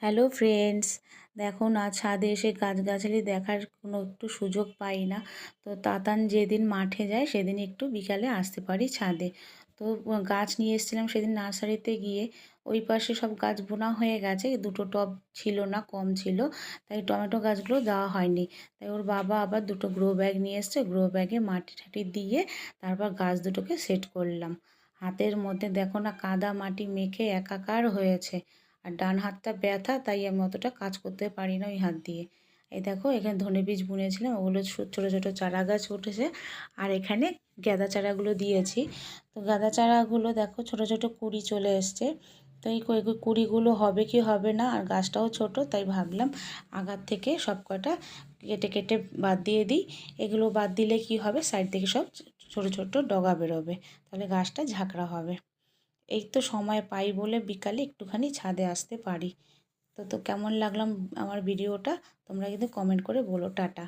Hello friends, দেখো না ছাদে এসে গাছগাছালি দেখার কোনো একটু সুযোগ পাই না। তো তাতান যেদিন মাঠে যায় সেদিন একটু বিকালে আসতে পারি ছাদে। তো গাছ নিয়ে এসেছিলাম সেদিন নার্সারিতে গিয়ে। ওই পাশে সব গাছ বোনা হয়ে গেছে, দুটো টব ছিল না, কম ছিল, তাই টমেটো গাছগুলো দেওয়া হয়নি। তাই ওর বাবা আবার দুটো গ্রো ব্যাগ নিয়ে এসছে, গ্রো ব্যাগে মাটি ঠাটি দিয়ে তারপর গাছ দুটোকে সেট করলাম। হাতের মধ্যে দেখো না কাদা মাটি মেখে একাকার হয়েছে, আর ডান হাতটা ব্যথা, তাই আমি অতটা কাজ করতে পারি না ওই হাত দিয়ে। এই দেখো এখানে ধনে বীজ বুনেছিলাম, ওগুলো ছোটো ছোটো চারা গাছ উঠেছে। আর এখানে গাঁদা চারাগুলো দিয়েছি। তো গাঁদা চারাগুলো দেখো ছোটো ছোটো কুঁড়ি চলে এসছে। তো এই কুঁড়িগুলো হবে কি হবে না, আর গাছটাও ছোট, তাই ভাবলাম আগার থেকে সব কটা কেটে কেটে বাদ দিয়ে দিই। এগুলো বাদ দিলে কি হবে, সাইড থেকে সব ছোটো ছোটো ডগা বেরোবে, তাহলে গাছটা ঝাঁকড়া হবে। এই তো সময় পাই বলে বিকালে একটুখানি ছাদে আসতে পারি। তো কেমন লাগলাম আমার ভিডিওটা তোমরা কিন্তু কমেন্ট করে বলো। টাটা।